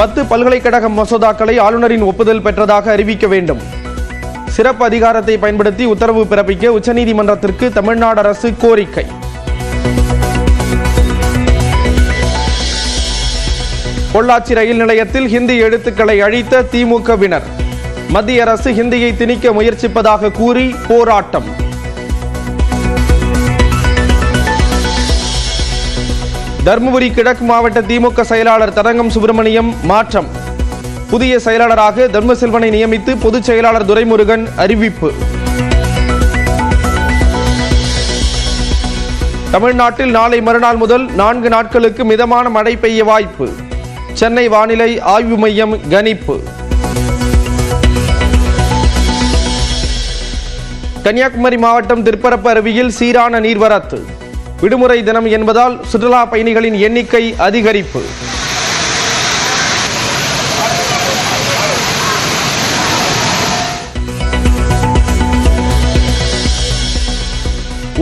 10 பல்கலைக்கழக மசோதாக்களை ஆளுநரின் ஒப்புதல் பெற்றதாக அறிவிக்க வேண்டும். சிறப்பு அதிகாரத்தை பயன்படுத்தி உத்தரவு பிறப்பிக்க உச்சநீதிமன்றத்திற்கு தமிழ்நாடு அரசு கோரிக்கை. பொள்ளாச்சி ரயில் நிலையத்தில் ஹிந்தி எழுத்துக்களை அழித்த திமுகவினர். மத்திய அரசு ஹிந்தியை திணிக்க முயற்சிப்பதாக கூறி போராட்டம். தருமபுரி கிழக்கு மாவட்ட திமுக செயலாளர் தரங்கம் சுப்பிரமணியம் மாற்றம். புதிய செயலாளராக தர்மசெல்வனை நியமித்து பொதுச் செயலாளர் துரைமுருகன் அறிவிப்பு. தமிழ்நாட்டில் நாளை மறுநாள் முதல் 4 நாட்களுக்கு மிதமான மழை பெய்ய வாய்ப்பு. சென்னை வானிலை ஆய்வு மையம் கணிப்பு. கன்னியாகுமரி மாவட்டம் திருப்பரப்பு அருவியில் சீரான நீர்வரத்து. விடுமுறை தினம் என்பதால் சுற்றுலா பயணிகளின் எண்ணிக்கை அதிகரிப்பு.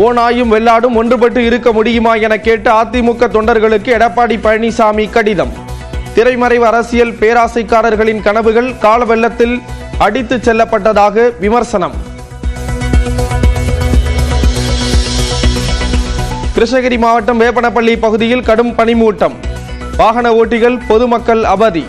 ஓநாயும் வெள்ளாடும் ஒன்றுபட்டு இருக்க முடியுமா என கேட்டு அதிமுக தொண்டர்களுக்கு எடப்பாடி பழனிசாமி கடிதம். திரைமறைவு அரசியல் பேராசைக்காரர்களின் கனவுகள் கால வெள்ளத்தில் அடித்துச் செல்லப்பட்டதாக விமர்சனம். கிருஷ்ணகிரி மாவட்டம் வேப்பனப்பள்ளி பகுதியில் கடும் பனிமூட்டம். வாகன ஓட்டிகள் பொதுமக்கள் அவதி.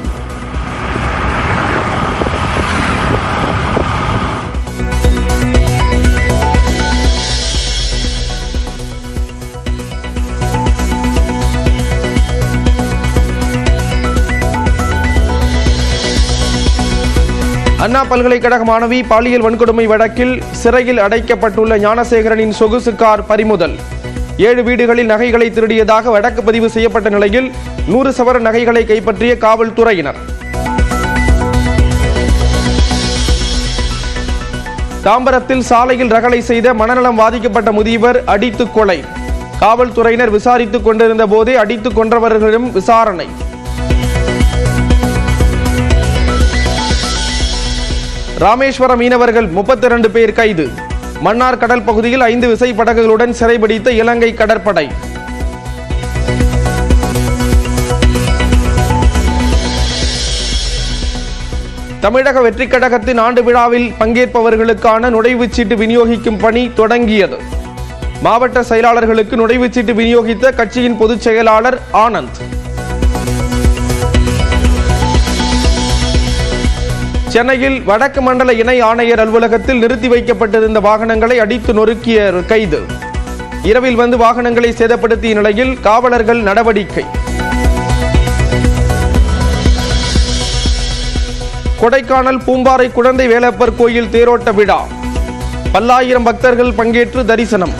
அண்ணா பல்கலைக்கழக மாணவி பாலியல் வன்கொடுமை வழக்கில் சிறையில் அடைக்கப்பட்டுள்ள ஞானசேகரனின் சொகுசு கார் பறிமுதல். 7 வீடுகளில் நகைகளை திருடியதாக வழக்கு பதிவு செய்யப்பட்ட நிலையில் 100 சவரன் நகைகளை கைப்பற்றிய காவல்துறையினர். தாம்பரத்தில் சாலையில் ரகளை செய்த மனநலம் பாதிக்கப்பட்ட முதியவர் அடித்து கொலை. காவல்துறையினர் விசாரித்துக் கொண்டிருந்த போதே அடித்துக் கொன்றவர்களிடம் விசாரணை. ராமேஸ்வர மீனவர்கள் 32 பேர் கைது. மன்னார் கடல் பகுதியில் 5 விசைப்படகுகளுடன் சிறைபிடித்த இலங்கை கடற்படை. தமிழக வெற்றிக் கழகத்தின் ஆண்டு விழாவில் பங்கேற்பவர்களுக்கான நுழைவுச்சீட்டு விநியோகிக்கும் பணி தொடங்கியது. மாவட்ட செயலாளர்களுக்கு நுழைவுச்சீட்டு விநியோகித்த கட்சியின் பொதுச் செயலாளர் ஆனந்த். சென்னையில் வடக்கு மண்டல இணை ஆணையர் அலுவலகத்தில் நிறுத்தி வைக்கப்பட்டிருந்த வாகனங்களை அடித்து நொறுக்கிய கைது. இரவில் வந்து வாகனங்களை சேதப்படுத்திய நிலையில் காவலர்கள் நடவடிக்கை. கொடைக்கானல் பூம்பாறை குழந்தை வேலப்பர் கோயில் தேரோட்ட விழா. பல்லாயிரம் பக்தர்கள் பங்கேற்று தரிசனம்.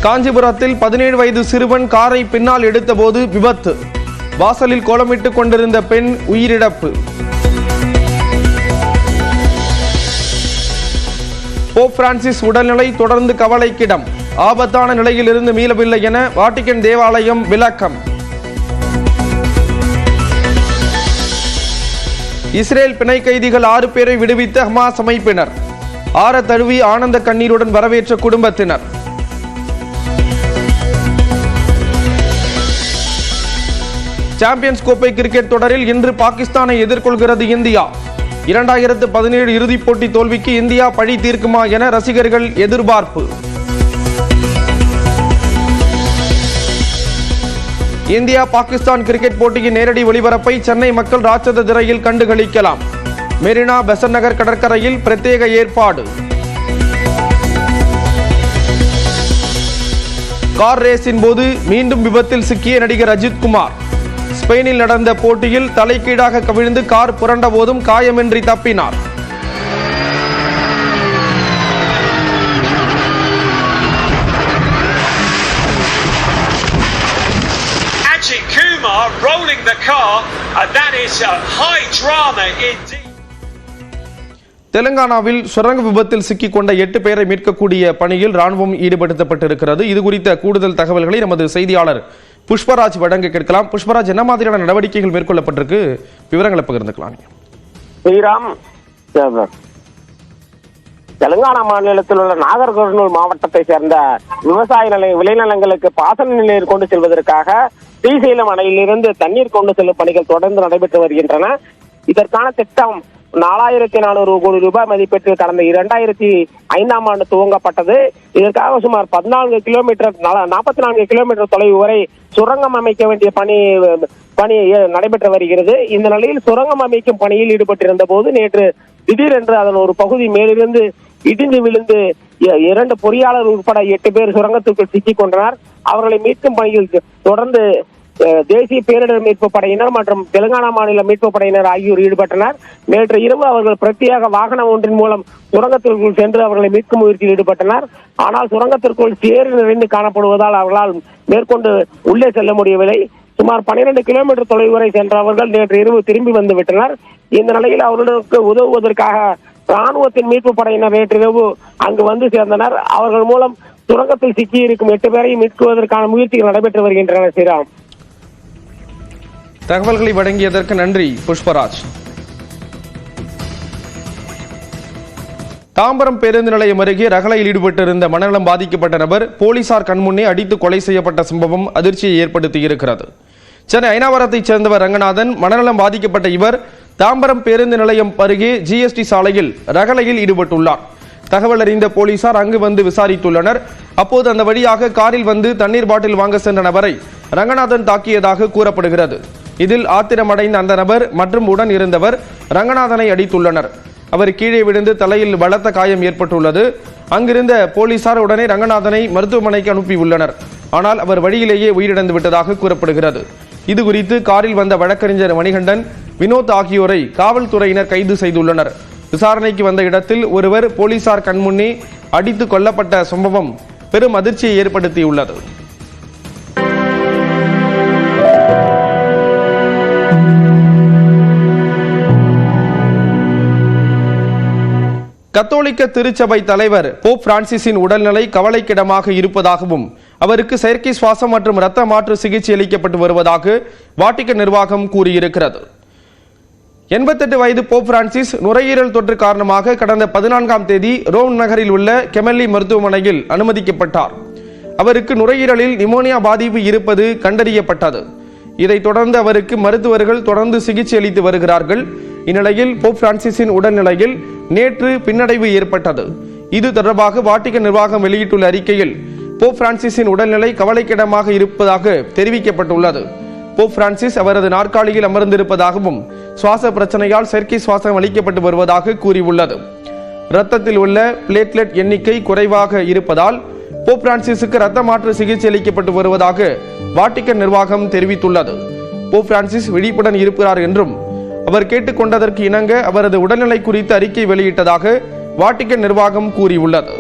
காஞ்சிபுரத்தில் 17 வயது சிறுவன் காரை பின்னால் எடுத்தபோது விபத்து. வாசலில் கோலமிட்டுக் கொண்டிருந்த பெண் உயிரிழப்பு. போப் பிரான்சிஸ் உடல்நிலை தொடர்ந்து கவலைக்கிடம். ஆபத்தான நிலையில் இருந்து மீளவில்லை என வாட்டிகன் தேவாலயம் விளக்கம். இஸ்ரேல் பிணை கைதிகள் 6 பேரை விடுவித்த ஹமாஸ் அமைப்பினர். ஆற தழுவி ஆனந்த கண்ணீருடன் வரவேற்ற குடும்பத்தினர். சாம்பியன்ஸ் கோப்பை கிரிக்கெட் தொடரில் இன்று பாகிஸ்தானை எதிர்கொள்கிறது இந்தியா. 2017 இறுதிப் போட்டி தோல்விக்கு இந்தியா பழி தீர்க்குமா என ரசிகர்கள் எதிர்பார்ப்பு. இந்தியா பாகிஸ்தான் கிரிக்கெட் போட்டியின் நேரடி ஒளிபரப்பை சென்னை மக்கள் ராட்சத திரையில் கண்டுகளிக்கலாம். மெரினா பெசன்ட் நகர் கடற்கரையில் பிரத்யேக ஏற்பாடு. கார் ரேஸின் போது மீண்டும் விபத்தில் சிக்கிய நடிகர் அஜித்குமார். ஸ்பெயினில் நடந்த போட்டியில் தலைகீழாக கவிழ்ந்து கார் புரண்ட போதும் காயமின்றி தப்பினார். Kumar rolling the car, and that is a high drama indeed. தெலுங்கானாவில் சுரங்க விபத்தில் சிக்கிக் கொண்ட 8 பேரை மீட்கக்கூடிய பணியில் ராணுவம் ஈடுபடுத்தப்பட்டிருக்கிறது. இது குறித்த கூடுதல் தகவல்களை நமது செய்தியாளர் புஷ்பராஜ் வழங்க கேட்கலாம். புஷ்பராஜ், என்ன மாதிரியான நடவடிக்கைகள் மேற்கொள்ளப்பட்டிருக்கு, விவரங்களை பகிர்ந்துக்கலாம். ஸ்ரீராம், தெலுங்கானா மாநிலத்தில் உள்ள நாகர்கோவில் மாவட்டத்தை சேர்ந்த விவசாய விளைநிலங்களுக்கு பாசன நீர் கொண்டு செல்வதற்காக ஸ்ரீசைலம் அணையிலிருந்து தண்ணீர் கொண்டு செல்லும் பணிகள் தொடர்ந்து நடைபெற்று வருகின்றன. இதற்கான திட்டம் 4400 கோடி ரூபாய் மதிப்பீட்டில் கடந்த 2005ஆம் ஆண்டு துவங்கப்பட்டது. இதற்காக சுமார் 44 கிலோமீட்டர் தொலைவு வரை சுரங்கம் அமைக்க வேண்டிய பணி நடைபெற்று வருகிறது. இந்த நிலையில் சுரங்கம் அமைக்கும் பணியில் ஈடுபட்டிருந்த போது நேற்று திடீரென்று அதன் ஒரு பகுதி மேலிருந்து இடிந்து விழுந்து 2 பொறியாளர் உட்பட 8 பேர் சுரங்கத்திற்குள் சிக்கிக் கொண்டனர். அவர்களை மீட்கும் பணியில் தொடர்ந்து தேசிய பேரிடர் மீட்பு படையினர் மற்றும் தெலுங்கானா மாநில மீட்பு படையினர் ஆகியோர் ஈடுபட்டனர். நேற்று இரவு அவர்கள் பிரத்யேக வாகனம் ஒன்றின் மூலம் சுரங்கத்திற்குள் சென்று அவர்களை மீட்கும் முயற்சியில் ஈடுபட்டனர். ஆனால் சுரங்கத்திற்குள் சேறு நிறைந்து காணப்படுவதால் அவர்களால் மேற்கொண்டு உள்ளே செல்ல முடியவில்லை. சுமார் 12 கிலோமீட்டர் தொலைவு வரை சென்றவர்கள் நேற்று இரவு திரும்பி வந்து விட்டனர். இந்த நிலையில் அவர்களுக்கு உதவுவதற்காக ராணுவத்தின் மீட்பு படையினர் நேற்று இரவு அங்கு வந்து சேர்ந்தனர். அவர்கள் மூலம் சுரங்கத்தில் சிக்கி இருக்கும் 8 பேரையும் மீட்குவதற்கான முயற்சிகள் நடைபெற்று வருகின்றன. ஸ்ரீராம், தகவல்களை வழங்கியதற்கு நன்றி புஷ்பராஜ். தாம்பரம் பேருந்து நிலையம் அருகே ரகளையில் ஈடுபட்டிருந்த மனநலம் பாதிக்கப்பட்ட நபர் போலீசார் கண்முன்னே அடித்து கொலை செய்யப்பட்ட சம்பவம் அதிர்ச்சியை ஏற்படுத்தியிருக்கிறது. சென்னை ஐனாவரத்தைச் சேர்ந்தவர் ரங்கநாதன். மனநலம் பாதிக்கப்பட்ட இவர் தாம்பரம் பேருந்து நிலையம் அருகே GST சாலையில் ரகளையில் ஈடுபட்டுள்ளார். தகவல் அறிந்த போலீசார் அங்கு வந்து விசாரித்துள்ளனர். அப்போது அந்த வழியாக காரில் வந்து தண்ணீர் பாட்டில் வாங்க சென்ற நபரை ரங்கநாதன் தாக்கியதாக கூறப்படுகிறது. இதில் ஆத்திரமடைந்த அந்த நபர் மற்றும் உடன் இருந்தவர் ரங்கநாதனை அடித்துள்ளனர். அவர் கீழே விழுந்து தலையில் பலத்த காயம் ஏற்பட்டுள்ளது. அங்கிருந்த போலீசார் உடனே ரங்கநாதனை மருத்துவமனைக்கு அனுப்பியுள்ளனர். ஆனால் அவர் வழியிலேயே உயிரிழந்து விட்டதாக கூறப்படுகிறது. இது குறித்து காரில் வந்த வழக்கறிஞர் மணிகண்டன், வினோத் ஆகியோரை காவல்துறையினர் கைது செய்துள்ளனர். விசாரணைக்கு வந்த இடத்தில் ஒருவர் போலீசார் கண்முன்னே அடித்து கொல்லப்பட்ட சம்பவம் பெரும் அதிர்ச்சியை ஏற்படுத்தியுள்ளது. கத்தோலிக்க திருச்சபை தலைவர் போப் பிரான்சிஸின் உடல்நிலை கவலைக்கிடமாக இருப்பதாகவும் அவருக்கு செயற்கை சுவாசம் மற்றும் இரத்த மாற்று சிகிச்சை அளிக்கப்பட்டு வருவதாக வாட்டிக்கன் நிர்வாகம் கூறியிருக்கிறது. 88 வயது போப் பிரான்சிஸ் நுரையீரல் தொற்று காரணமாக கடந்த 14ஆம் தேதி ரோம் நகரில் உள்ள கெமெல்லி மருத்துவமனையில் அனுமதிக்கப்பட்டார். அவருக்கு நுரையீரலில் நிமோனியா பாதிப்பு இருப்பது கண்டறியப்பட்டது. இதைத் தொடர்ந்து அவருக்கு மருத்துவர்கள் தொடர்ந்து சிகிச்சை அளித்து வருகிறார்கள். இந்நிலையில் போப் பிரான்சிஸின் உடல்நிலையில் நேற்று பின்னடைவு ஏற்பட்டது. இது தொடர்பாக வாட்டிக்கன் நிர்வாகம் வெளியிட்டுள்ள அறிக்கையில் போப் பிரான்சிஸின் உடல்நிலை கவலைக்கிடமாக இருப்பதாக தெரிவிக்கப்பட்டுள்ளது. போப் பிரான்சிஸ் அவரது நாற்காலியில் அமர்ந்திருப்பதாகவும் சுவாச பிரச்சனையால் செயற்கை சுவாசம் அளிக்கப்பட்டு வருவதாக கூறியுள்ளது. இரத்தத்தில் உள்ள பிளேட்லெட் எண்ணிக்கை குறைவாக இருப்பதால் போப் பிரான்சிஸுக்கு இரத்த மாற்று சிகிச்சை அளிக்கப்பட்டு வருவதாக வாட்டிக்கன் நிர்வாகம் தெரிவித்துள்ளது. போப் பிரான்சிஸ் விழிப்புடன் இருக்கிறார் என்றும் அவர் கேட்டுக்கொண்டதற்கு இணங்க அவரது உடல்நிலை குறித்து அறிக்கை வெளியிட்டதாக வாட்டிக்கன் நிர்வாகம் கூறியுள்ளது.